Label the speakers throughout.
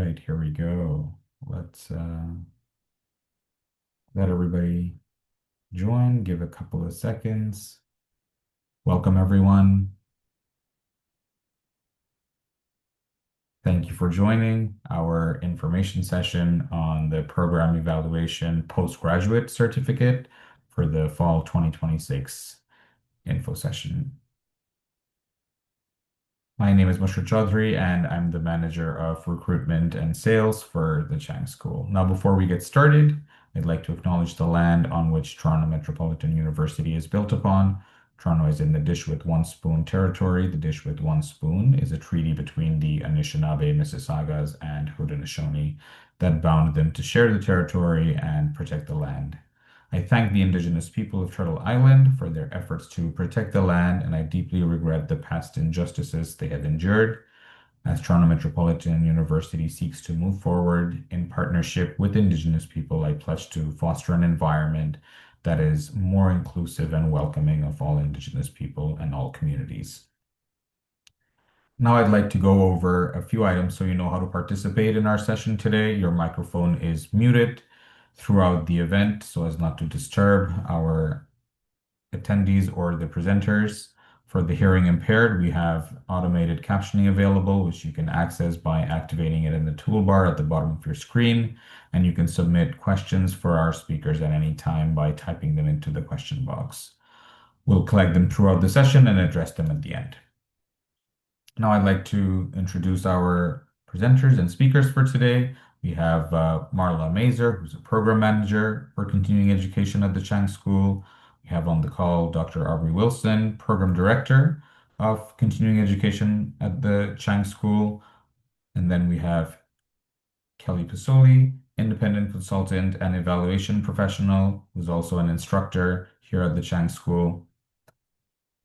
Speaker 1: right, here we go. Let's let everybody join, give a couple of seconds. Welcome, everyone. Thank you for joining our information session on the Program Evaluation Postgraduate Certificate for the Fall 2026 info session. My name is Mushra Chaudhry, and I'm the manager of recruitment and sales for the Chang School. Now, before we get started, I'd like to acknowledge the land on which Toronto Metropolitan University is built upon. Toronto is in the Dish with One Spoon territory. The Dish with One Spoon is a treaty between the Anishinaabe, Mississaugas, and Haudenosaunee that bound them to share the territory and protect the land. I thank the Indigenous people of Turtle Island for their efforts to protect the land, and I deeply regret the past injustices they have endured. As Toronto Metropolitan University seeks to move forward in partnership with Indigenous people, I pledge to foster an environment that is more inclusive and welcoming of all Indigenous people and all communities. Now I'd like to go over a few items so you know how to participate in our session today. Your microphone is muted throughout the event so as not to disturb our attendees or the presenters. For the hearing impaired, we have automated captioning available, which you can access by activating it in the toolbar at the bottom of your screen. And you can submit questions for our speakers at any time by typing them into the question box. We'll collect them throughout the session and address them at the end. Now I'd like to introduce our presenters and speakers for today. We have Marla Mazer, who's a program manager for continuing education at the Chang School. We have on the call Dr. Aubrey Wilson, program director of continuing education at the Chang School. And then we have Kelly Pasoli, independent consultant and evaluation professional, who's also an instructor here at the Chang School.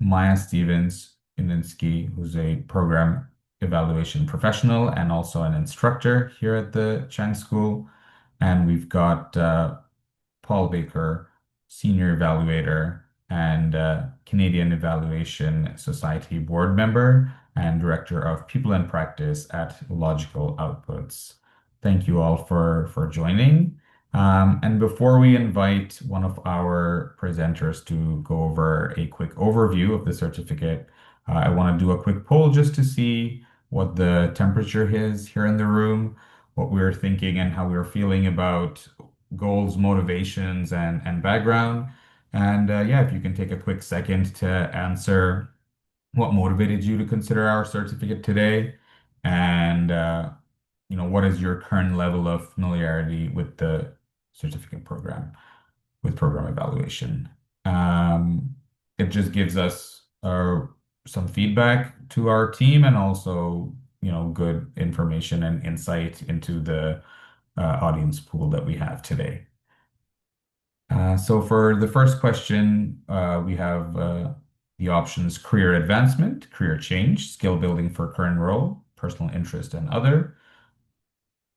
Speaker 1: Maya Stevens-Ininsky, who's a program evaluation professional and also an instructor here at the Chang School. And we've got Paul Baker, senior evaluator and Canadian Evaluation Society board member and director of people and practice at Logical Outputs. Thank you all for joining. And before we invite one of our presenters to go over a quick overview of the certificate, I want to do a quick poll just to see what the temperature is here in the room, what we're thinking and how we're feeling about goals, motivations, and background. And yeah, if you can take a quick second to answer what motivated you to consider our certificate today, and what is your current level of familiarity with the certificate program, with program evaluation. Um, it just gives us some feedback to our team and also, good information and insight into the audience pool that we have today. So for the first question, we have the options career advancement, career change, skill building for current role, personal interest, and other.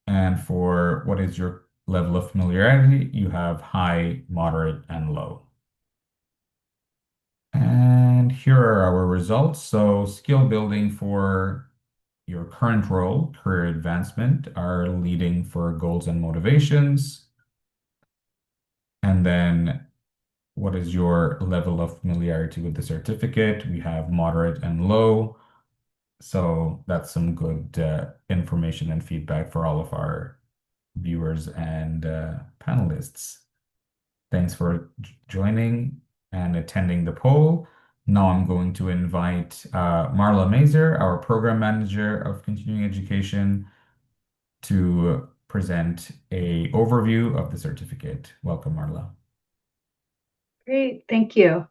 Speaker 1: And for what is your level of familiarity, you have high, moderate, and low. And here are our results. So skill building for your current role, career advancement, are leading for goals and motivations. And then what is your level of familiarity with the certificate? We have moderate and low. So that's some good information and feedback for all of our viewers and panelists. Thanks for joining and attending the poll. Now I'm going to invite Marla Mazer, our program manager of continuing education, to present a overview of the certificate. Welcome, Marla.
Speaker 2: Great, thank you.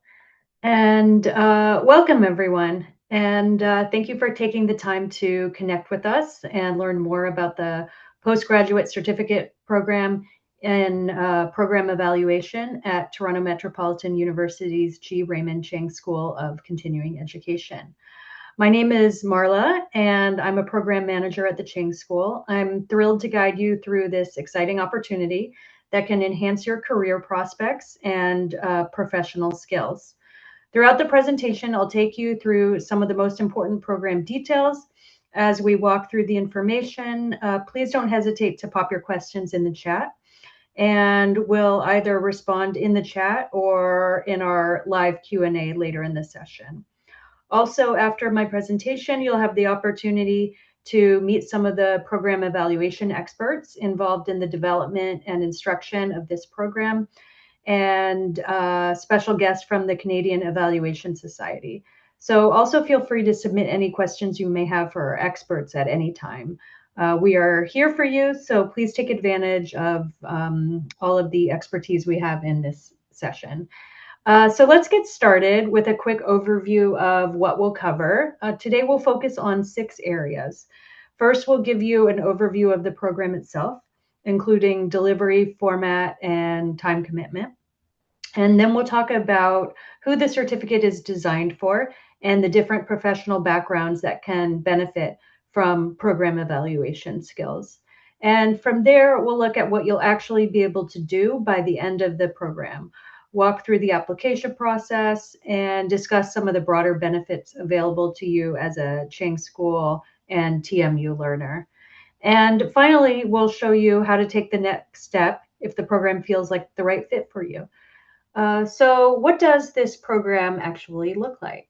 Speaker 2: And welcome everyone. And thank you for taking the time to connect with us and learn more about the postgraduate certificate program in program evaluation at Toronto Metropolitan University's G. Raymond Chang School of Continuing Education. My name is Marla, and I'm a program manager at the Chang School. I'm thrilled to guide you through this exciting opportunity that can enhance your career prospects and professional skills. Throughout the presentation, I'll take you through some of the most important program details As we walk through the information, please don't hesitate to pop your questions in the chat, and we'll either respond in the chat or in our live Q&A later in the session. Also, after my presentation, you'll have the opportunity to meet some of the program evaluation experts involved in the development and instruction of this program, and special guests from the Canadian Evaluation Society. So also feel free to submit any questions you may have for our experts at any time. We are here for you, so please take advantage of all of the expertise we have in this session. So let's get started with a quick overview of what we'll cover. Today we'll focus on 6 areas. First, we'll give you an overview of the program itself, including delivery, format, and time commitment. And then we'll talk about who the certificate is designed for and the different professional backgrounds that can benefit from program evaluation skills. And from there, we'll look at what you'll actually be able to do by the end of the program, walk through the application process, and discuss some of the broader benefits available to you as a Chang School and TMU learner. And finally, we'll show you how to take the next step if the program feels like the right fit for you. So what does this program actually look like?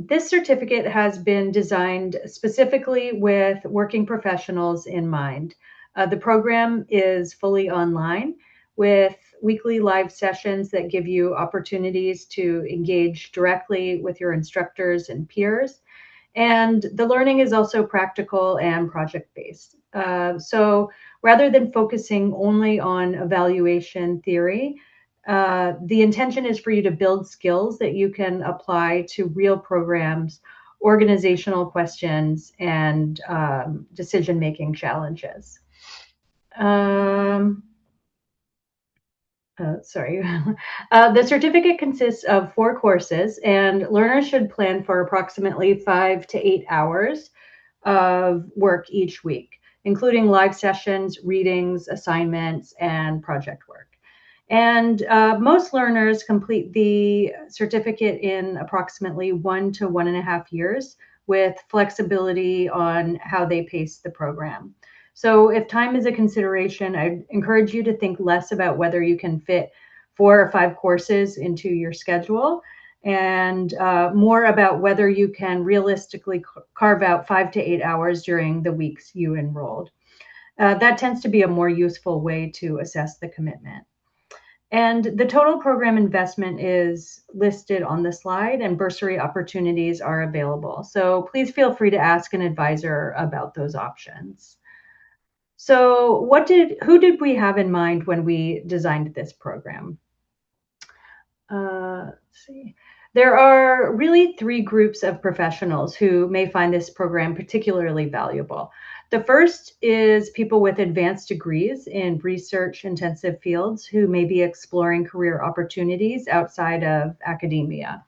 Speaker 2: This certificate has been designed specifically with working professionals in mind. The program is fully online with weekly live sessions that give you opportunities to engage directly with your instructors and peers. And the learning is also practical and project-based. So rather than focusing only on evaluation theory, the intention is for you to build skills that you can apply to real programs, organizational questions, and decision-making challenges. Sorry. The certificate consists of 4 courses, and learners should plan for approximately 5 to 8 hours of work each week, including live sessions, readings, assignments, and project work. And most learners complete the certificate in approximately 1 to 1.5 years, with flexibility on how they pace the program. So if time is a consideration, I'd encourage you to think less about whether you can fit 4 or 5 courses into your schedule, and more about whether you can realistically carve out 5 to 8 hours during the weeks you enrolled. That tends to be a more useful way to assess the commitment. And the total program investment is listed on the slide, and bursary opportunities are available. So please feel free to ask an advisor about those options. So who did we have in mind when we designed this program? Let's see. There are really 3 groups of professionals who may find this program particularly valuable. The first is people with advanced degrees in research-intensive fields who may be exploring career opportunities outside of academia.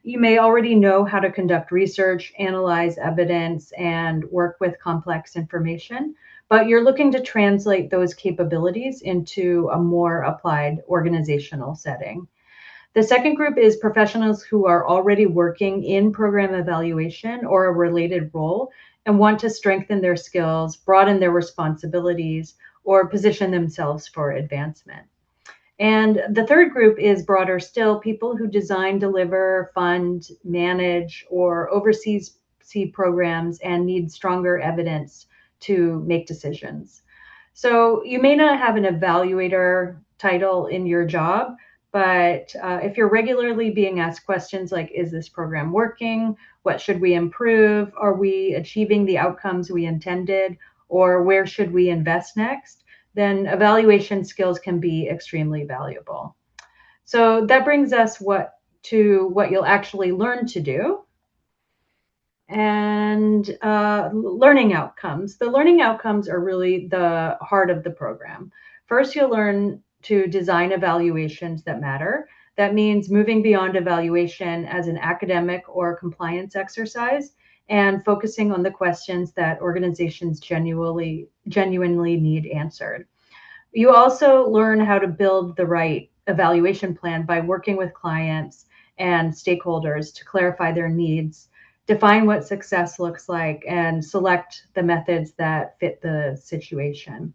Speaker 2: You may already know how to conduct research, analyze evidence, and work with complex information, but you're looking to translate those capabilities into a more applied organizational setting. The second group is professionals who are already working in program evaluation or a related role and want to strengthen their skills, broaden their responsibilities, or position themselves for advancement. And the third group is broader still, people who design, deliver, fund, manage, or oversee programs and need stronger evidence to make decisions. So you may not have an evaluator title in your job, but if you're regularly being asked questions like, is this program working? What should we improve? Are we achieving the outcomes we intended? Or where should we invest next? Then evaluation skills can be extremely valuable. So that brings us to what you'll actually learn to do. And learning outcomes. The learning outcomes are really the heart of the program. First, you'll learn to design evaluations that matter. That means moving beyond evaluation as an academic or compliance exercise and focusing on the questions that organizations genuinely need answered. You also learn how to build the right evaluation plan by working with clients and stakeholders to clarify their needs, define what success looks like, and select the methods that fit the situation.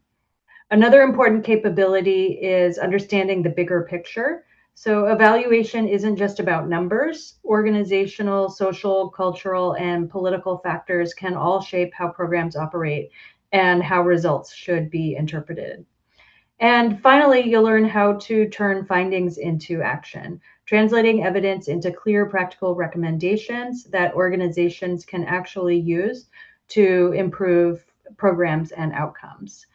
Speaker 2: Another important capability is understanding the bigger picture. So, evaluation isn't just about numbers. Organizational, social, cultural, and political factors can all shape how programs operate and how results should be interpreted. And finally, you'll learn how to turn findings into action, translating evidence into clear, practical recommendations that organizations can actually use to improve programs and outcomes.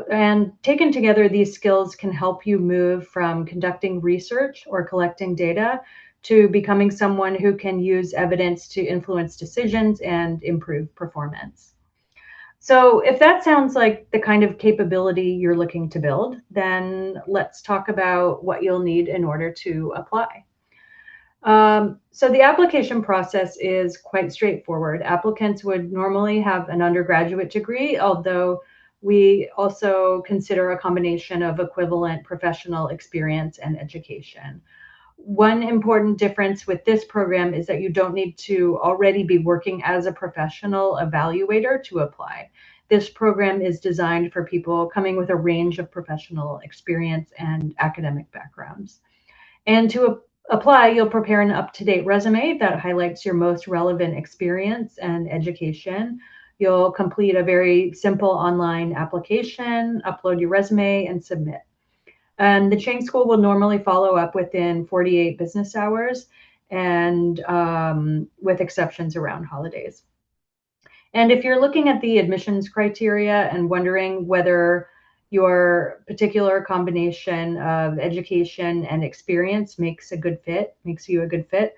Speaker 2: And taken together, these skills can help you move from conducting research or collecting data to becoming someone who can use evidence to influence decisions and improve performance. So, if that sounds like the kind of capability you're looking to build, then let's talk about what you'll need in order to apply. So the application process is quite straightforward. Applicants would normally have an undergraduate degree, although we also consider a combination of equivalent professional experience and education. One important difference with this program is that you don't need to already be working as a professional evaluator to apply. This program is designed for people coming with a range of professional experience and academic backgrounds. And to apply, you'll prepare an up to date resume that highlights your most relevant experience and education. You'll complete a very simple online application, upload your resume, and submit. And the Chang School will normally follow up within 48 business hours, and with exceptions around holidays. And if you're looking at the admissions criteria and wondering whether your particular combination of education and experience makes you a good fit,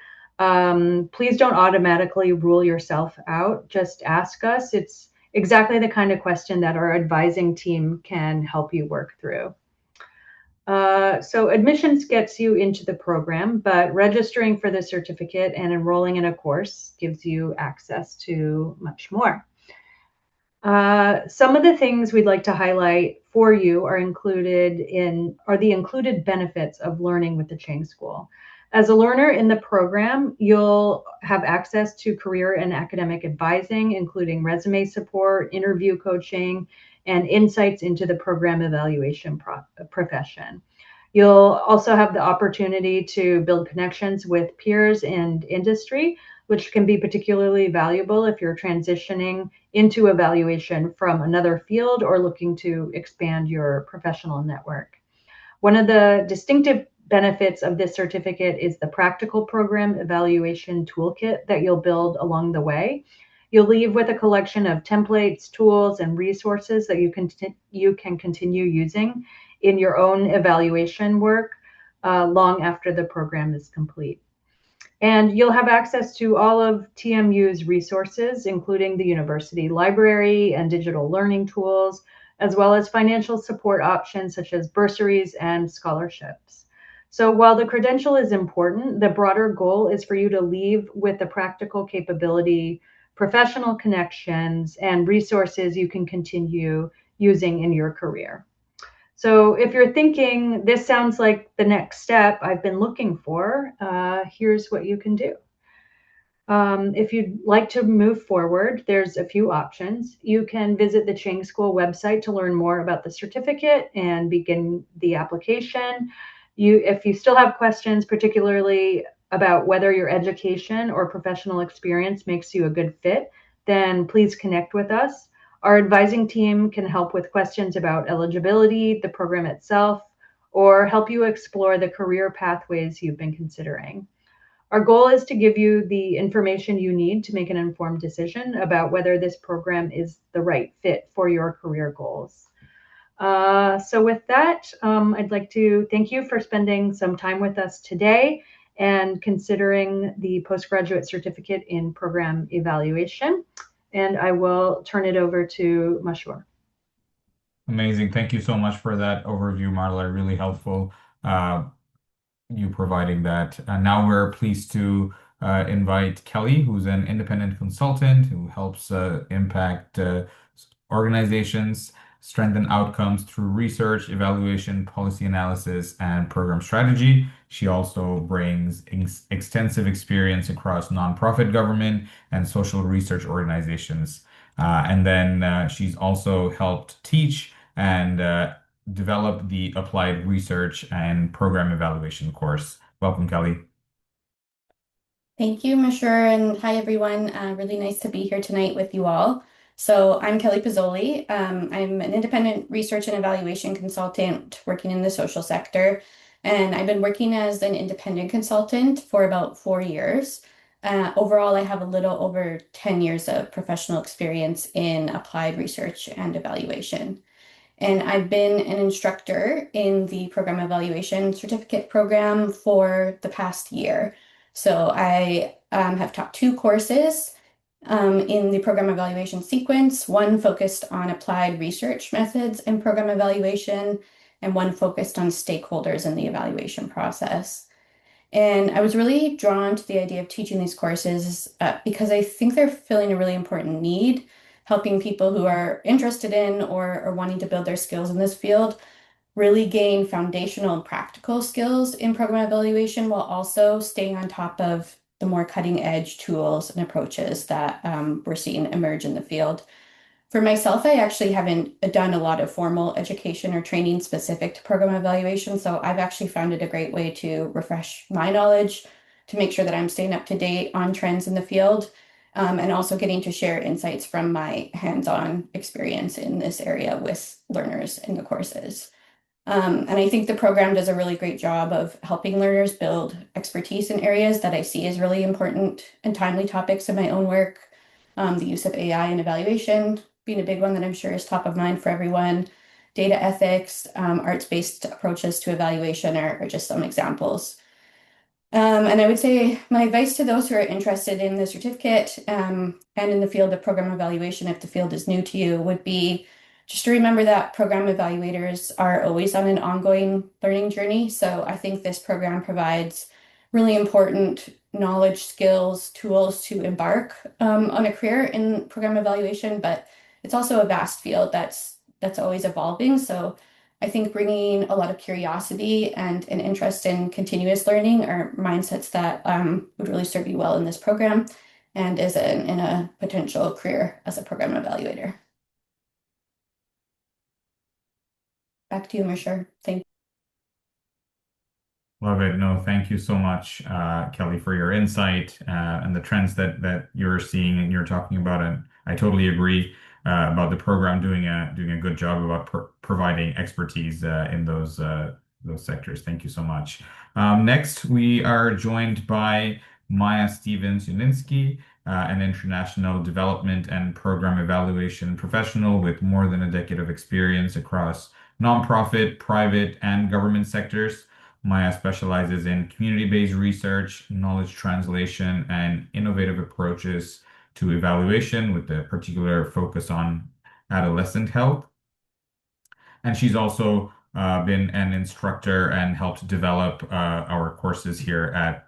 Speaker 2: please don't automatically rule yourself out. Just ask us. It's exactly the kind of question that our advising team can help you work through. So admissions gets you into the program, but registering for the certificate and enrolling in a course gives you access to much more. Some of the things we'd like to highlight for you are the included benefits of learning with the Chang School. As a learner in the program, you'll have access to career and academic advising, including resume support, interview coaching, and insights into the program evaluation profession. You'll also have the opportunity to build connections with peers and industry, which can be particularly valuable if you're transitioning into evaluation from another field or looking to expand your professional network. One of the distinctive benefits of this certificate is the practical program evaluation toolkit that you'll build along the way. You'll leave with a collection of templates, tools, and resources that you can continue using in your own evaluation work long after the program is complete. And you'll have access to all of TMU's resources, including the university library and digital learning tools, as well as financial support options such as bursaries and scholarships. So while the credential is important, the broader goal is for you to leave with the practical capability, professional connections, and resources you can continue using in your career. So if you're thinking, this sounds like the next step I've been looking for, here's what you can do. If you'd like to move forward, there's a few options. You can visit the Chang School website to learn more about the certificate and begin the application. If you still have questions, particularly about whether your education or professional experience makes you a good fit, then please connect with us. Our advising team can help with questions about eligibility, the program itself, or help you explore the career pathways you've been considering. Our goal is to give you the information you need to make an informed decision about whether this program is the right fit for your career goals. So with that, I'd like to thank you for spending some time with us today and considering the postgraduate certificate in program evaluation. And I will turn it over to Mashur.
Speaker 1: Amazing. Thank you so much for that overview, Marla. Really helpful, you providing that. Now we're pleased to invite Kelly, who's an independent consultant who helps impact organizations. strengthen outcomes through research, evaluation, policy analysis, and program strategy. She also brings extensive experience across nonprofit government and social research organizations. And then she's also helped teach and develop the Applied Research and Program Evaluation course. Welcome, Kelly.
Speaker 3: Thank you, Mashur, and hi everyone. Really nice to be here tonight with you all. So I'm Kelly Pizzoli. I'm an independent research and evaluation consultant working in the social sector, and I've been working as an independent consultant for about 4 years. Overall, I have a little over 10 years of professional experience in applied research and evaluation. And I've been an instructor in the program evaluation certificate program for the past year. So I have taught 2 courses in the program evaluation sequence, one focused on applied research methods in program evaluation, and one focused on stakeholders in the evaluation process. And I was really drawn to the idea of teaching these courses because I think they're filling a really important need, helping people who are interested in or wanting to build their skills in this field really gain foundational and practical skills in program evaluation while also staying on top of the more cutting edge tools and approaches that we're seeing emerge in the field. For myself, I actually haven't done a lot of formal education or training specific to program evaluation, so I've actually found it a great way to refresh my knowledge, to make sure that I'm staying up to date on trends in the field, and also getting to share insights from my hands-on experience in this area with learners in the courses. And I think the program does a really great job of helping learners build expertise in areas that I see as really important and timely topics in my own work. The use of AI in evaluation being a big one that I'm sure is top of mind for everyone. Data ethics, arts-based approaches to evaluation are just some examples. And I would say my advice to those who are interested in the certificate and in the field of program evaluation, if the field is new to you, would be just to remember that program evaluators are always on an ongoing learning journey. So I think this program provides really important knowledge, skills, tools to embark on a career in program evaluation, but it's also a vast field that's always evolving. So I think bringing a lot of curiosity and an interest in continuous learning are mindsets that would really serve you well in this program and is in a potential career as a program evaluator. Back to you, Mashur. Thank you.
Speaker 1: Love it. No, thank you so much, Kelly, for your insight and the trends that you're seeing and you're talking about. And I totally agree about the program doing a good job about providing expertise in those sectors. Thank you so much. Next, we are joined by Maya Stevens-Uninsky, an international development and program evaluation professional with more than a decade of experience across nonprofit, private, and government sectors. Maya specializes in community-based research, knowledge translation, and innovative approaches to evaluation with a particular focus on adolescent health. And she's also been an instructor and helped develop our courses here at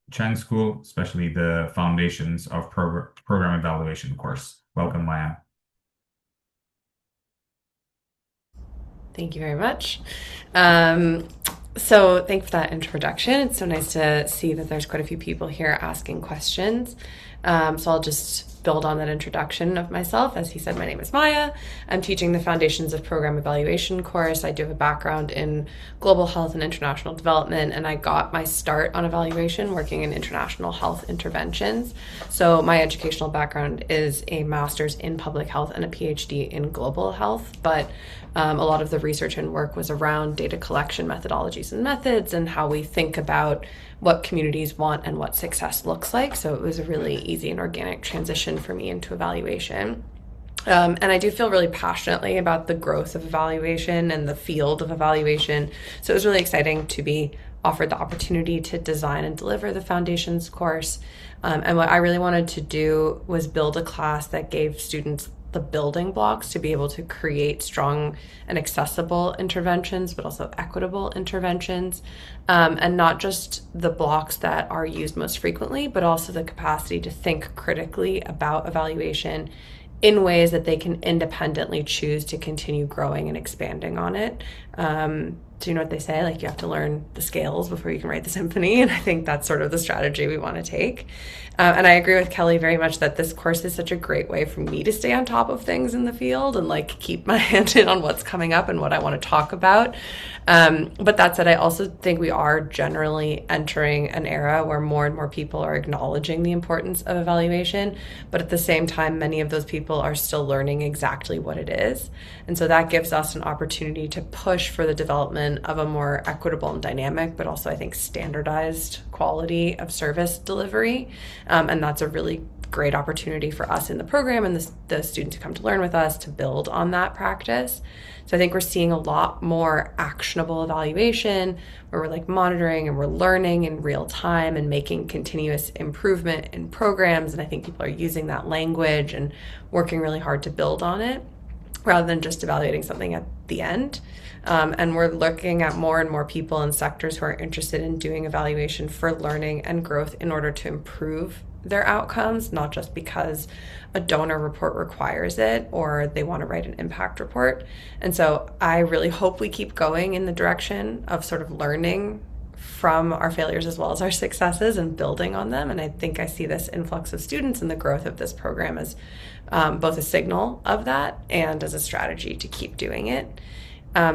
Speaker 1: Chang School, especially the Foundations of Program Evaluation course. Welcome, Maya.
Speaker 4: Thank you very much. So thanks for that introduction. It's so nice to see that there's quite a few people here asking questions. So I'll just build on that introduction of myself. As he said, my name is Maya. I'm teaching the Foundations of Program Evaluation course. I do have a background in global health and international development, and I got my start on evaluation working in international health interventions. So my educational background is a master's in public health and a PhD in global health, but a lot of the research and work was around data collection methodologies and methods and how we think about what communities want and what success looks like. So it was a really easy and organic transition for me into evaluation. And I do feel really passionately about the growth of evaluation and the field of evaluation. So it was really exciting to be offered the opportunity to design and deliver the Foundations course. And what I really wanted to do was build a class that gave students the building blocks to be able to create strong and accessible interventions, but also equitable interventions, and not just the blocks that are used most frequently, but also the capacity to think critically about evaluation in ways that they can independently choose to continue growing and expanding on it. Do you know what they say? Like, you have to learn the scales before you can write the symphony. And I think that's sort of the strategy we want to take. And I agree with Kelly very much that this course is such a great way for me to stay on top of things in the field and like keep my hand in on what's coming up and what I want to talk about. But that said, I also think we are generally entering an era where more and more people are acknowledging the importance of evaluation. But at the same time, many of those people are still learning exactly what it is. And so that gives us an opportunity to push for the development of a more equitable and dynamic, but also I think standardized quality of service delivery. And that's a really great opportunity for us in the program and the students who come to learn with us to build on that practice. So I think we're seeing a lot more actionable evaluation where we're like monitoring and we're learning in real time and making continuous improvement in programs. And I think people are using that language and working really hard to build on it rather than just evaluating something at the end. And we're looking at more and more people in sectors who are interested in doing evaluation for learning and growth in order to improve their outcomes, not just because a donor report requires it or they want to write an impact report. And so I really hope we keep going in the direction of sort of learning from our failures as well as our successes and building on them. And I think I see this influx of students and the growth of this program as both a signal of that and as a strategy to keep doing it.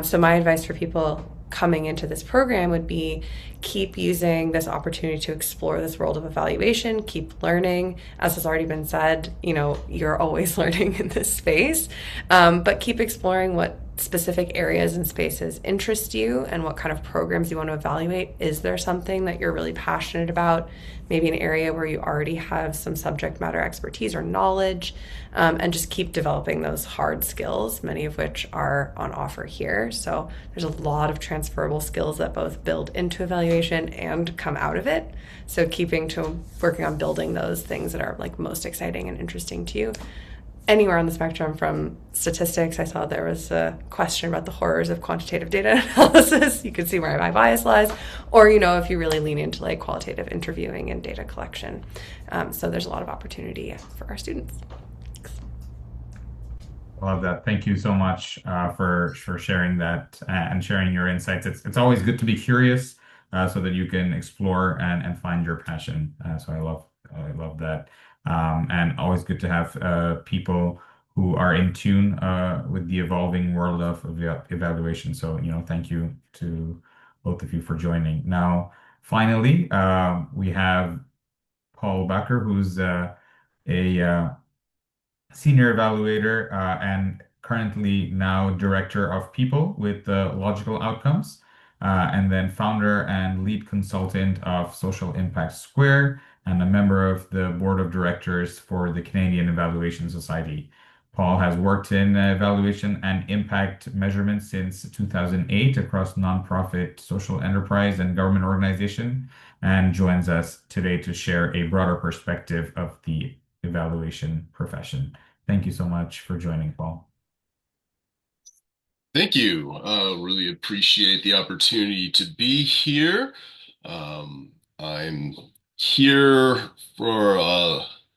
Speaker 4: So my advice for people coming into this program would be keep using this opportunity to explore this world of evaluation, keep learning. As has already been said, you're always learning in this space, but keep exploring what specific areas and spaces interest you and what kind of programs you want to evaluate. Is there something that you're really passionate about? Maybe an area where you already have some subject matter expertise or knowledge, and just keep developing those hard skills, many of which are on offer here. So there's a lot of transferable skills that both build into evaluation and come out of it. So working on building those things that are like most exciting and interesting to you. Anywhere on the spectrum from statistics, I saw there was a question about the horrors of quantitative data analysis. You can see where my bias lies. Or, if you really lean into like qualitative interviewing and data collection. So there's a lot of opportunity for our students. Thanks.
Speaker 1: I love that. Thank you so much for sharing that and sharing your insights. It's always good to be curious so that you can explore and find your passion. So I love that. And always good to have people who are in tune with the evolving world of evaluation. So, thank you to both of you for joining. Now, finally, we have Paul Bakker, who's a senior evaluator and currently now director of people with Logical Outcomes, and then founder and lead consultant of Social Impact Square, and a member of the board of directors for the Canadian Evaluation Society. Paul has worked in evaluation and impact measurement since 2008 across nonprofit, social enterprise, and government organization, and joins us today to share a broader perspective of the evaluation profession. Thank you so much for joining, Paul.
Speaker 5: Thank you. Really appreciate the opportunity to be here. I'm here for,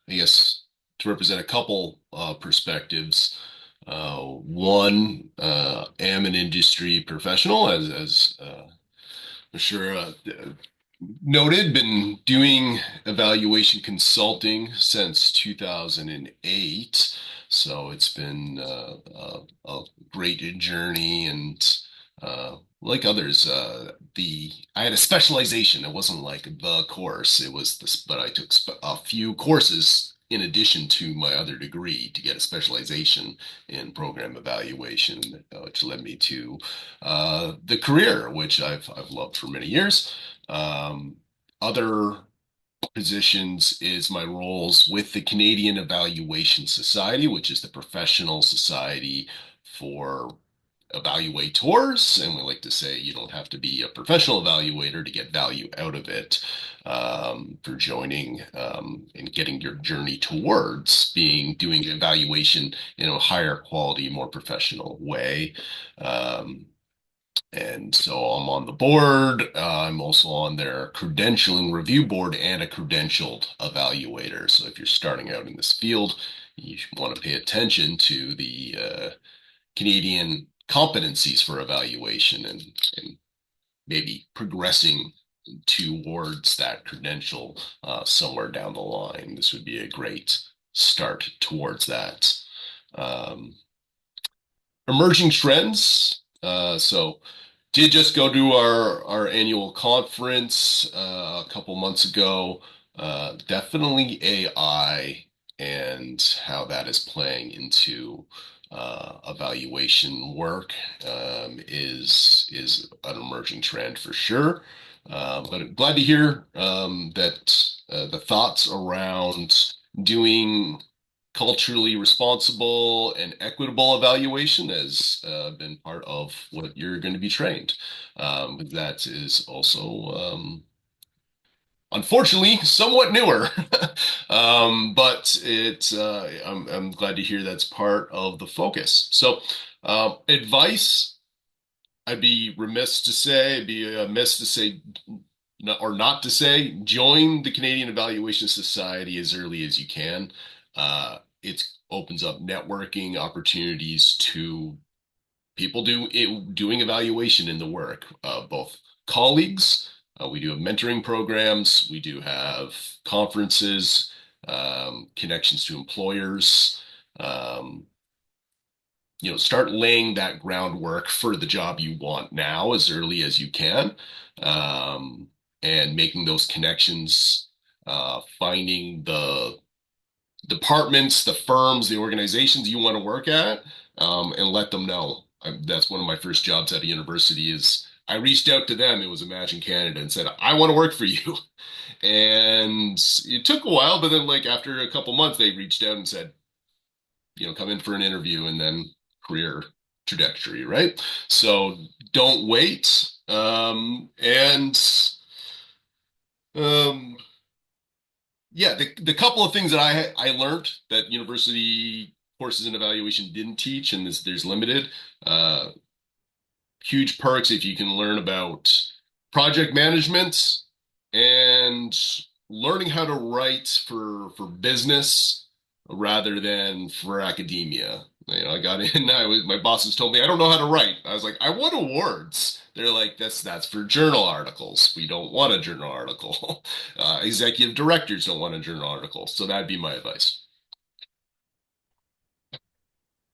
Speaker 5: to represent a couple perspectives. One, am an industry professional, as I'm sure noted, been doing evaluation consulting since 2008. So it's been a great journey, and like others, I had a specialization. It wasn't like the course. It was this, but I took a few courses in addition to my other degree to get a specialization in program evaluation, which led me to the career, which I've loved for many years. Other positions is my roles with the Canadian Evaluation Society, which is the professional society for evaluators. And we like to say you don't have to be a professional evaluator to get value out of it, for joining and getting your journey towards doing evaluation in a higher quality, more professional way. And so I'm on the board. I'm also on their credentialing review board and a credentialed evaluator. So if you're starting out in this field you want to pay attention to the Canadian competencies for evaluation and maybe progressing towards that credential somewhere down the line. This would be a great start towards that. Emerging trends. So did just go to our annual conference a couple months ago. Definitely AI and how that is playing into evaluation work is an emerging trend for sure. But I'm glad to hear that the thoughts around doing culturally responsible and equitable evaluation has been part of what you're going to be trained. That is also, unfortunately, somewhat newer, but I'm glad to hear that's part of the focus. So, advice, I'd be amiss to say, or not to say, join the Canadian Evaluation Society as early as you can. It opens up networking opportunities to people doing evaluation in the work, both colleagues. We do have mentoring programs. We do have conferences, connections to employers. Start laying that groundwork for the job you want now as early as you can, and making those connections, finding the departments, the firms, the organizations you want to work at, and let them know. That's one of my first jobs at a university is I reached out to them. It was Imagine Canada and said, I want to work for you. And it took a while, but then like after a couple months, they reached out and said, come in for an interview and then career trajectory, right? So don't wait. Yeah, the couple of things that I learned that university courses and evaluation didn't teach, and there's limited huge perks if you can learn about project management and learning how to write for business rather than for academia. I got in, my bosses told me I don't know how to write. I was like, I want awards. They're like, that's for journal articles. We don't want a journal article. Executive directors don't want a journal article. So that'd be my advice.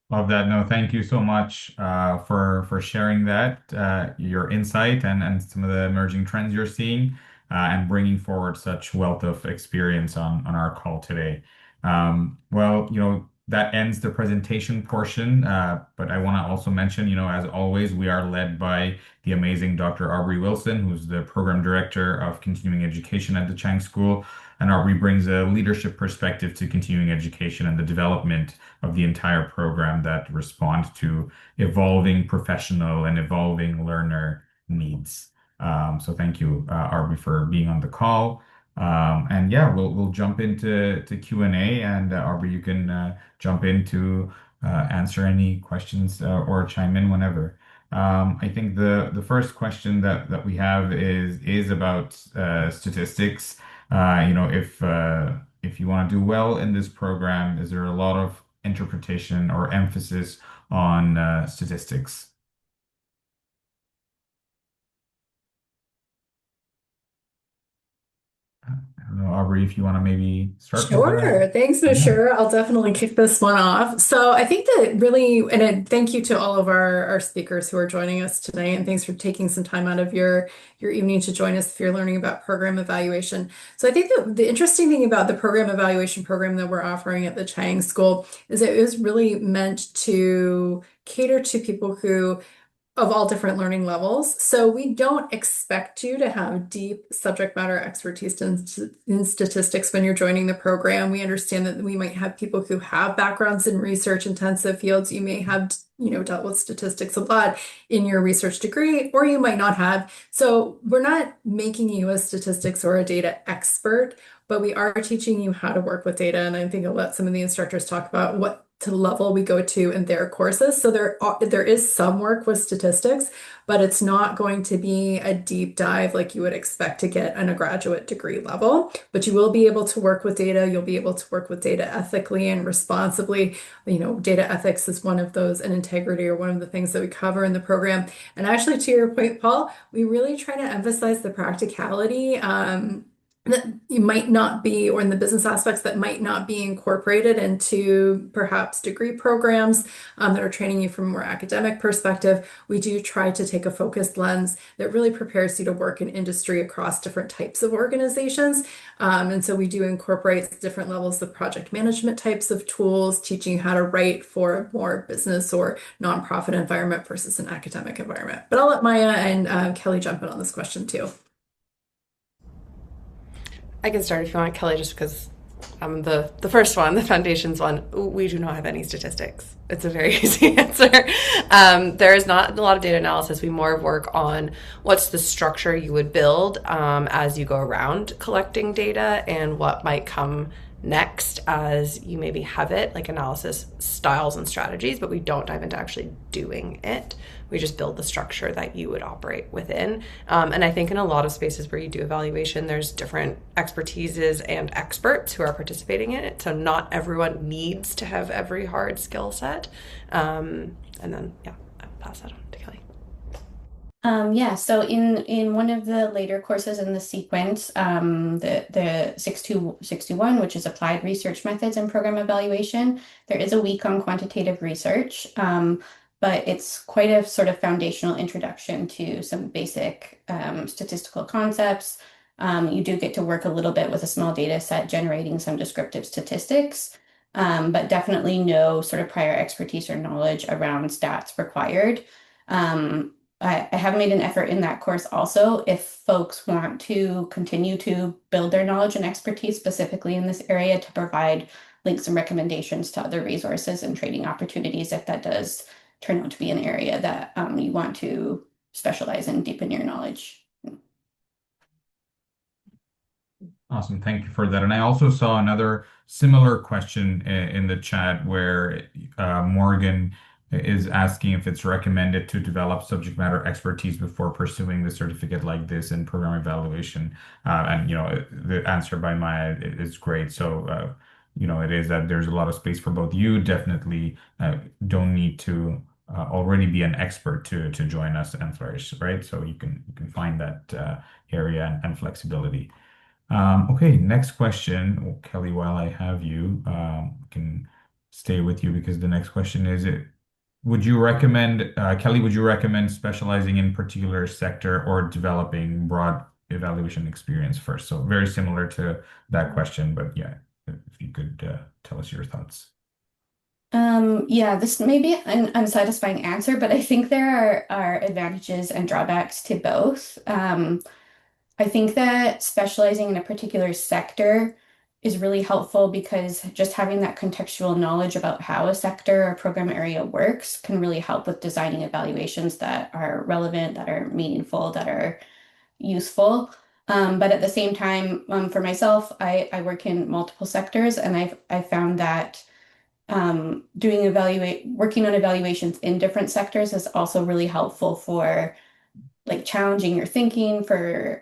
Speaker 1: Love that. No, thank you so much for sharing that, your insight and some of the emerging trends you're seeing, and bringing forward such wealth of experience on our call today. Well, that ends the presentation portion, but I want to also mention, as always, we are led by the amazing Dr. Aubrey Wilson, who's the Program Director of Continuing Education at the Chang School. And Aubrey brings a leadership perspective to continuing education and the development of the entire program that respond to evolving professional and evolving learner needs. So thank you, Aubrey, for being on the call. And yeah, we'll jump into Q&A, and Aubrey, you can jump in to answer any questions or chime in whenever. I think the first question that we have is about statistics. If you want to do well in this program, is there a lot of interpretation or emphasis on statistics? I don't know, Aubrey, if you want to maybe start with that.
Speaker 6: Sure. Thanks,
Speaker 1: Yeah.
Speaker 6: Sure. I'll definitely kick this one off. So I think that really, thank you to all of our speakers who are joining us tonight, and thanks for taking some time out of your evening to join us if you're learning about program evaluation. So I think that the interesting thing about the program evaluation program that we're offering at the Chang School is it was really meant to cater to people who of all different learning levels. So we don't expect you to have deep subject matter expertise in statistics when you're joining the program. We understand that we might have people who have backgrounds in research intensive fields. You may have, dealt with statistics a lot in your research degree, or you might not have. So we're not making you a statistics or a data expert, but we are teaching you how to work with data. And I think I'll let some of the instructors talk about to the level we go to in their courses. So there is some work with statistics, but it's not going to be a deep dive like you would expect to get on a graduate degree level. But you will be able to work with data. You'll be able to work with data ethically and responsibly. Data ethics is one of those, and integrity are one of the things that we cover in the program. And actually, to your point, Paul, we really try to emphasize the practicality. That you might not be, or in the business aspects that might not be incorporated into perhaps degree programs that are training you from a more academic perspective. We do try to take a focused lens that really prepares you to work in industry across different types of organizations. And so we do incorporate different levels of project management types of tools, teaching you how to write for a more business or nonprofit environment versus an academic environment. But I'll let Maya and Kelly jump in on this question too.
Speaker 4: I can start if you want, Kelly, just because I'm the first one, the foundations one. We do not have any statistics. It's a very easy answer. There is not a lot of data analysis. We more work on what's the structure you would build as you go around collecting data and what might come next as you maybe have it, like analysis styles and strategies, but we don't dive into actually doing it. We just build the structure that you would operate within. And I think in a lot of spaces where you do evaluation, there's different expertises and experts who are participating in it. So not everyone needs to have every hard skill set. And then, yeah, I'll pass that on to Kelly.
Speaker 3: So in one of the later courses in the sequence, the 6261, which is Applied Research Methods and Program Evaluation, there is a week on quantitative research, but it's quite a sort of foundational introduction to some basic statistical concepts. You do get to work a little bit with a small data set generating some descriptive statistics, but definitely no sort of prior expertise or knowledge around stats required. I have made an effort in that course also, if folks want to continue to build their knowledge and expertise specifically in this area, to provide links and recommendations to other resources and training opportunities if that does turn out to be an area that you want to specialize and deepen your knowledge.
Speaker 1: Awesome. Thank you for that. And I also saw another similar question in the chat where Morgan is asking if it's recommended to develop subject matter expertise before pursuing the certificate like this in program evaluation. And the answer by Maya is great. So it is that there's a lot of space for both. You definitely don't need to already be an expert to join us and flourish, right? So you can find that area and flexibility. Okay, next question. Kelly, while I have you, can stay with you because the next question is would you recommend, Kelly, would you recommend specializing in particular sector or developing broad evaluation experience first? So very similar to that question, but yeah, if you could tell us your thoughts.
Speaker 3: This may be an unsatisfying answer, but I think there are advantages and drawbacks to both. I think that specializing in a particular sector is really helpful because just having that contextual knowledge about how a sector or program area works can really help with designing evaluations that are relevant, that are meaningful, that are useful. But at the same time, for myself, I work in multiple sectors, and I've found that working on evaluations in different sectors is also really helpful for like challenging your thinking, for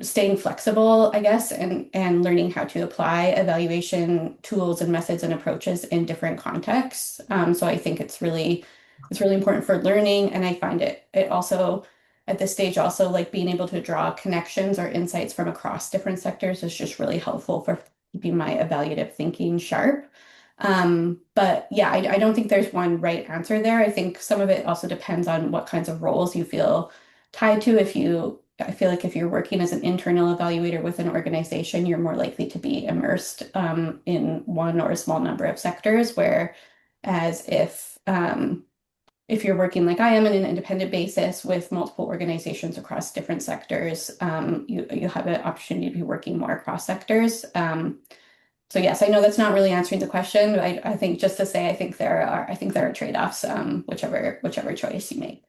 Speaker 3: staying flexible, I guess, and learning how to apply evaluation tools and methods and approaches in different contexts. So I think it's really important for learning, and I find it also at this stage also like being able to draw connections or insights from across different sectors is just really helpful for keeping my evaluative thinking sharp. But yeah, I don't think there's one right answer there. I think some of it also depends on what kinds of roles you feel tied to. I feel like if you're working as an internal evaluator with an organization, you're more likely to be immersed in one or a small number of sectors, whereas if you're working like I am on an independent basis with multiple organizations across different sectors, you have an opportunity to be working more across sectors. So yes, I know that's not really answering the question, but I think just to say I think there are trade-offs, whichever choice you make.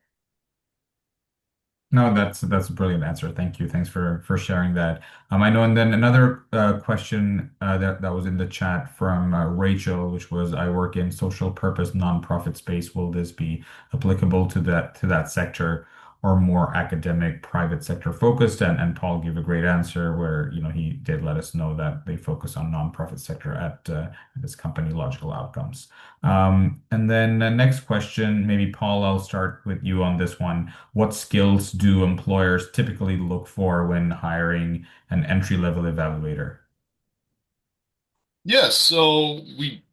Speaker 1: No, that's a brilliant answer. Thank you. Thanks for sharing that. I know, and then another question that was in the chat from Rachel, which was, I work in social purpose nonprofit space. Will this be applicable to that sector or more academic private sector focused? And Paul gave a great answer where, he did let us know that they focus on nonprofit sector at this company, Logical Outcomes. And then the next question, maybe Paul, I'll start with you on this one. What skills do employers typically look for when hiring an entry-level evaluator?
Speaker 5: Yes, so we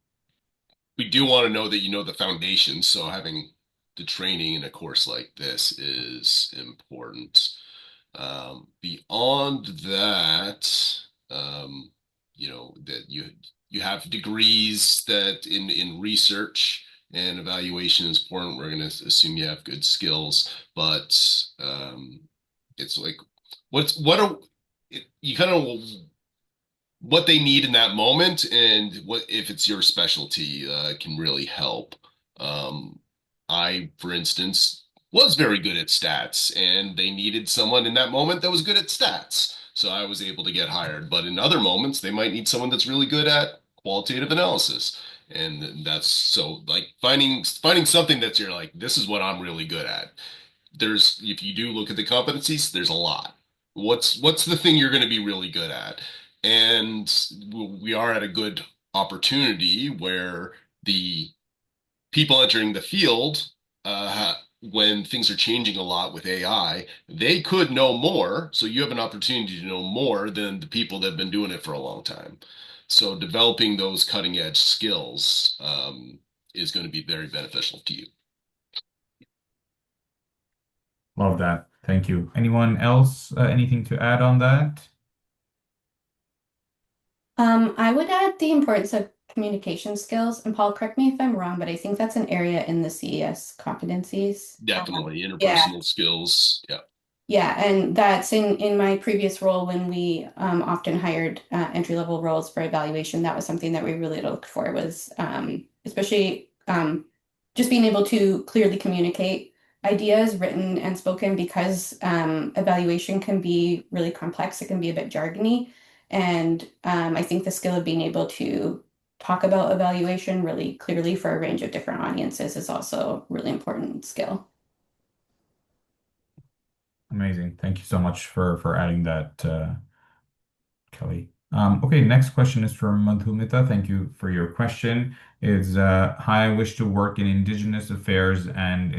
Speaker 5: do want to know that you know the foundation. So having the training in a course like this is important. Beyond that, that you have degrees that in research and evaluation is important. We're going to assume you have good skills, but it's like what are you kind of what they need in that moment, and what if it's your specialty can really help. I, for instance, was very good at stats, and they needed someone in that moment that was good at stats. So I was able to get hired. But in other moments, they might need someone that's really good at qualitative analysis. And that's so like finding something that's you're like, this is what I'm really good at. There's if you do look at the competencies, there's a lot. What's the thing you're going to be really good at? And we are at a good opportunity where the people entering the field, when things are changing a lot with AI, they could know more. So you have an opportunity to know more than the people that have been doing it for a long time. So developing those cutting edge skills is going to be very beneficial to you.
Speaker 1: Love that. Thank you. Anyone else, anything to add on that?
Speaker 3: I would add the importance of communication skills. And Paul, correct me if I'm wrong, but I think that's an area in the CES competencies.
Speaker 5: Definitely
Speaker 3: Yeah.
Speaker 5: interpersonal skills. Yeah.
Speaker 3: Yeah, and that's in my previous role when we often hired entry-level roles for evaluation. That was something that we really looked for was especially just being able to clearly communicate ideas, written and spoken, because evaluation can be really complex. It can be a bit jargony, and I think the skill of being able to talk about evaluation really clearly for a range of different audiences is also a really important skill.
Speaker 1: Amazing. Thank you so much for adding that, Kelly. Okay, next question is from Madhumita. Thank you for your question. Is hi, I wish to work in Indigenous affairs and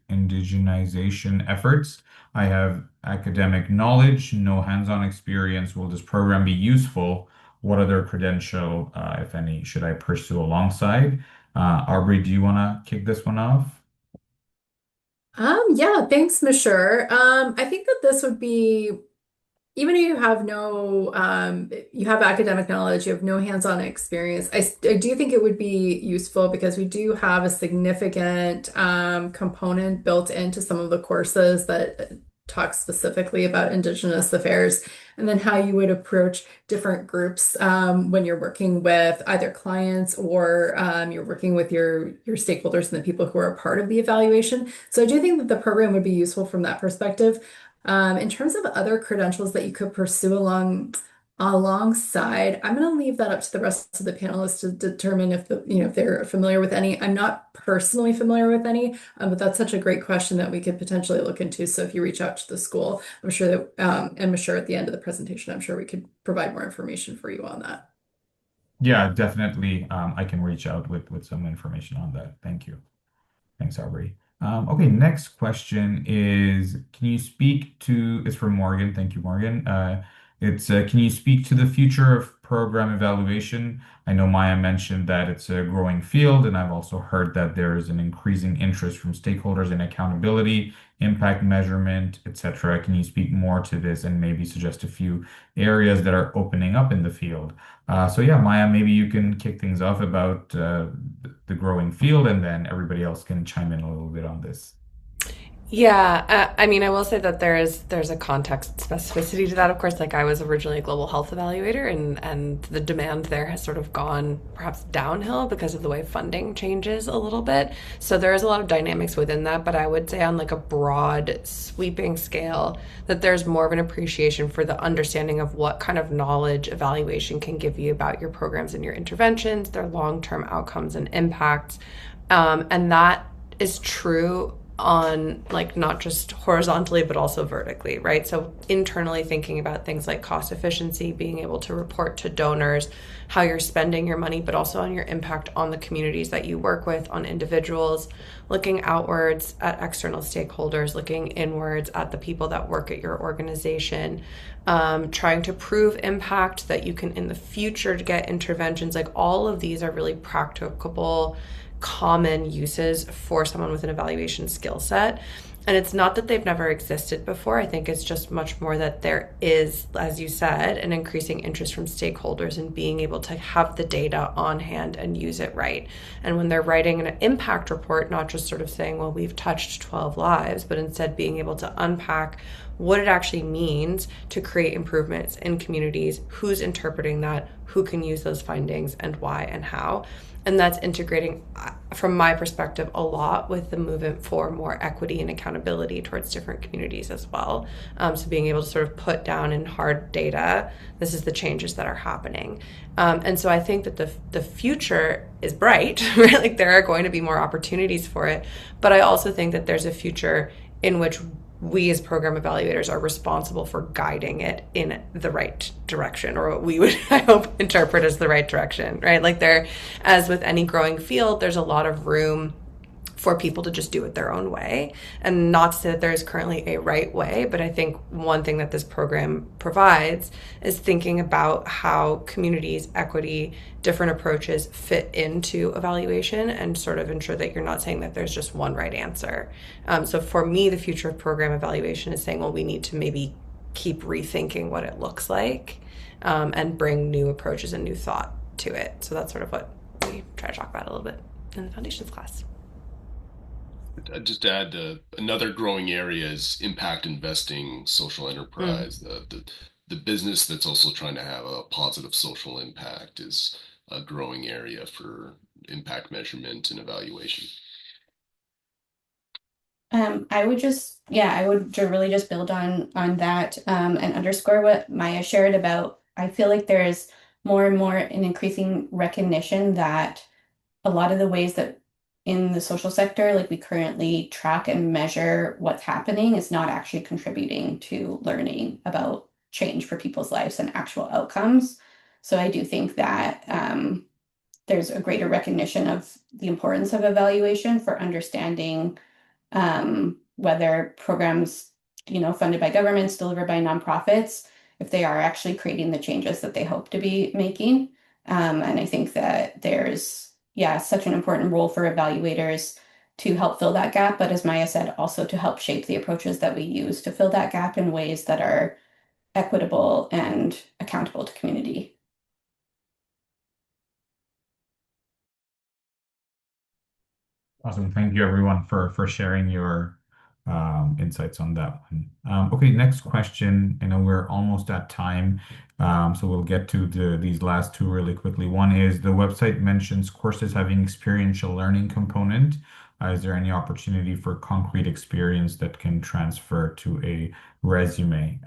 Speaker 1: indigenization efforts. I have academic knowledge, no hands-on experience. Will this program be useful? What other credential, if any, should I pursue alongside? Aubrey, do you want to kick this one off?
Speaker 6: Yeah, thanks, Mashur. I think that this would be, even if you have you have academic knowledge, you have no hands-on experience, I do think it would be useful because we do have a significant component built into some of the courses that talk specifically about Indigenous affairs, and then how you would approach different groups when you're working with either clients or you're working with your stakeholders and the people who are a part of the evaluation. So I do think that the program would be useful from that perspective. In terms of other credentials that you could pursue alongside, I'm going to leave that up to the rest of the panelists to determine if they're familiar with any. I'm not personally familiar with any, but that's such a great question that we could potentially look into. So if you reach out to the school, I'm sure that, and I'm sure at the end of the presentation, I'm sure we could provide more information for you on that.
Speaker 1: Yeah, definitely. I can reach out with some information on that. Thank you. Thanks, Aubrey. Okay, next question is, it's from Morgan. Thank you, Morgan. Can you speak to the future of program evaluation? I know Maya mentioned that it's a growing field, and I've also heard that there is an increasing interest from stakeholders in accountability, impact measurement, etc. Can you speak more to this and maybe suggest a few areas that are opening up in the field? So yeah, Maya, maybe you can kick things off about the growing field, and then everybody else can chime in a little bit on this.
Speaker 4: Yeah, I mean, I will say that there's a context specificity to that. Of course, like I was originally a global health evaluator, and the demand there has sort of gone perhaps downhill because of the way funding changes a little bit. So there is a lot of dynamics within that, but I would say on like a broad, sweeping scale that there's more of an appreciation for the understanding of what kind of knowledge evaluation can give you about your programs and your interventions, their long-term outcomes and impacts, and that is true on like not just horizontally but also vertically, right? So internally thinking about things like cost efficiency, being able to report to donors how you're spending your money, but also on your impact on the communities that you work with, on individuals, looking outwards at external stakeholders, looking inwards at the people that work at your organization, trying to prove impact that you can in the future to get interventions. Like all of these are really practicable common uses for someone with an evaluation skill set. And it's not that they've never existed before. I think it's just much more that there is, as you said, an increasing interest from stakeholders in being able to have the data on hand and use it right. And when they're writing an impact report, not just sort of saying, well, we've touched 12 lives, but instead being able to unpack what it actually means to create improvements in communities, who's interpreting that, who can use those findings, and why and how. And that's integrating, from my perspective, a lot with the movement for more equity and accountability towards different communities as well. So being able to sort of put down in hard data, this is the changes that are happening. And so I think that the future is bright, right? Like there are going to be more opportunities for it. But I also think that there's a future in which we as program evaluators are responsible for guiding it in the right direction, or what we would, I hope, interpret as the right direction, right? Like there, as with any growing field, there's a lot of room for people to just do it their own way. And not to say that there is currently a right way, but I think one thing that this program provides is thinking about how communities, equity, different approaches fit into evaluation and sort of ensure that you're not saying that there's just one right answer. So for me, the future of program evaluation is saying, well, we need to maybe keep rethinking what it looks like, and bring new approaches and new thought to it. So that's sort of what we try to talk about a little bit in the foundations class.
Speaker 5: I'd just add another growing area is impact investing, social
Speaker 4: Mm.
Speaker 5: enterprise. The business that's also trying to have a positive social impact is a growing area for impact measurement and evaluation.
Speaker 3: I would just, yeah, I would really just build on that, and underscore what Maya shared about. I feel like there's more and more an increasing recognition that a lot of the ways that in the social sector, like we currently track and measure what's happening, is not actually contributing to learning about change for people's lives and actual outcomes. So I do think that there's a greater recognition of the importance of evaluation for understanding whether programs, funded by governments, delivered by nonprofits, if they are actually creating the changes that they hope to be making. And I think that there's, yeah, such an important role for evaluators to help fill that gap, but as Maya said, also to help shape the approaches that we use to fill that gap in ways that are equitable and accountable to community.
Speaker 1: Awesome. Thank you everyone for sharing your insights on that one. Okay, next question. I know we're almost at time, so we'll get to these last two really quickly. One is the website mentions courses having experiential learning component. Is there any opportunity for concrete experience that can transfer to a resume?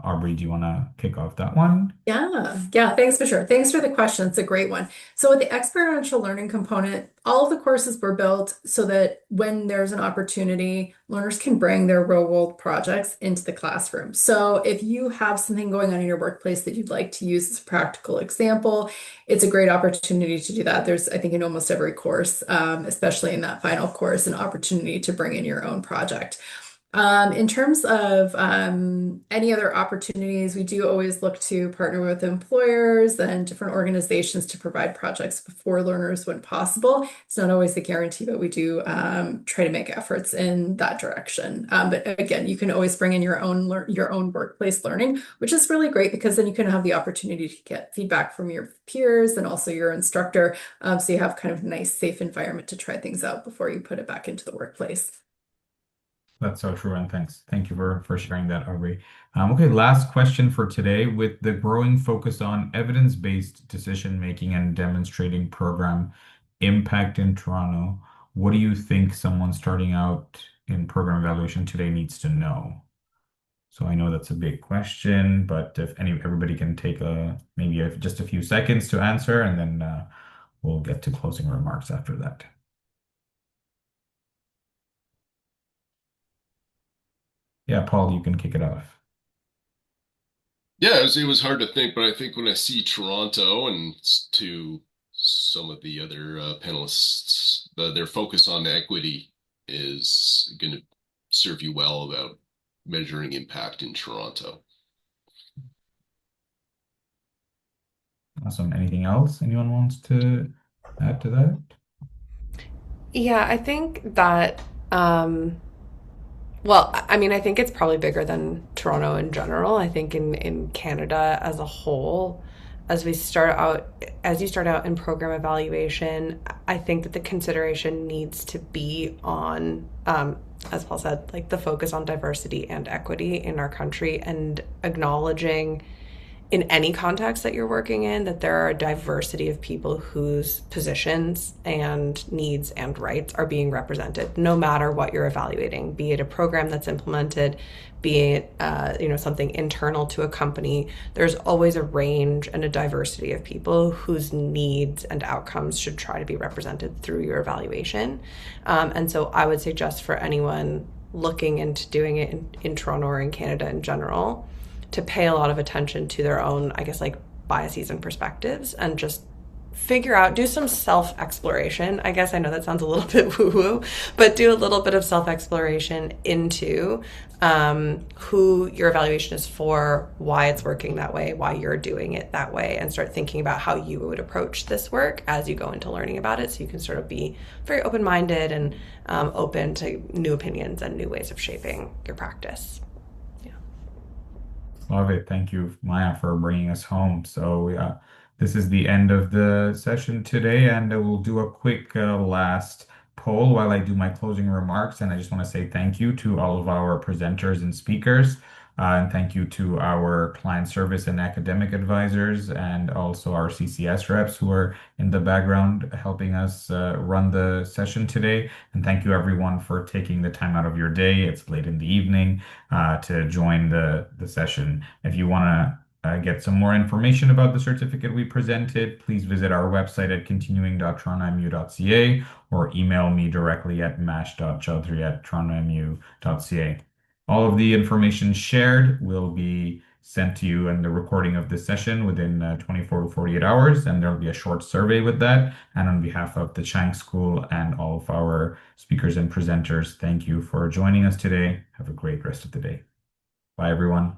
Speaker 1: Aubrey, do you want to kick off that one?
Speaker 6: Yeah, thanks for sure. Thanks for the question. It's a great one. So with the experiential learning component, all of the courses were built so that when there's an opportunity, learners can bring their real world projects into the classroom. So if you have something going on in your workplace that you'd like to use as a practical example, it's a great opportunity to do that. There's, I think, in almost every course, especially in that final course, an opportunity to bring in your own project. In terms of any other opportunities, we do always look to partner with employers and different organizations to provide projects for learners when possible. It's not always a guarantee, but we do try to make efforts in that direction. But again, you can always bring in your own workplace learning, which is really great because then you can have the opportunity to get feedback from your peers and also your instructor. So you have kind of a nice, safe environment to try things out before you put it back into the workplace.
Speaker 1: That's so true, and thanks. Thank you for sharing that, Aubrey. Okay, last question for today. With the growing focus on evidence-based decision making and demonstrating program impact in Toronto, what do you think someone starting out in program evaluation today needs to know? So I know that's a big question, but if everybody can take just a few seconds to answer, and then we'll get to closing remarks after that. Yeah, Paul, you can kick it off.
Speaker 5: Yeah, it was hard to think, but I think when I see Toronto and to some of the other panelists, their focus on equity is going to serve you well about measuring impact in Toronto.
Speaker 1: Awesome. Anything else anyone wants to add to that?
Speaker 4: Yeah, I think that, well, I mean, I think it's probably bigger than Toronto in general. I think in Canada as a whole, as we start out, as you start out in program evaluation, I think that the consideration needs to be on, as Paul said, like the focus on diversity and equity in our country and acknowledging in any context that you're working in that there are a diversity of people whose positions and needs and rights are being represented no matter what you're evaluating, be it a program that's implemented, be it something internal to a company. There's always a range and a diversity of people whose needs and outcomes should try to be represented through your evaluation. And so I would suggest for anyone looking into doing it in Toronto or in Canada in general to pay a lot of attention to their own, I guess, like biases and perspectives and just figure out, do some self-exploration. I guess I know that sounds a little bit woo-woo, but do a little bit of self-exploration into who your evaluation is for, why it's working that way, why you're doing it that way, and start thinking about how you would approach this work as you go into learning about it. So you can sort of be very open-minded and open to new opinions and new ways of shaping your practice.
Speaker 1: Love it. Thank you, Maya, for bringing us home. So, yeah, this is the end of the session today, and we'll do a quick last poll while I do my closing remarks. And I just want to say thank you to all of our presenters and speakers. And thank you to our client service and academic advisors, and also our CCS reps who are in the background helping us run the session today. And thank you, everyone, for taking the time out of your day. It's late in the evening to join the session. If you want to get some more information about the certificate we presented, please visit our website at continuing.torontomu.ca or email me directly at mash.choudhury@torontomu.ca. All of the information shared will be sent to you and the recording of this session within 24 to 48 hours, and there'll be a short survey with that. And on behalf of the Chang School and all of our speakers and presenters, thank you for joining us today. Have a great rest of the day. Bye, everyone.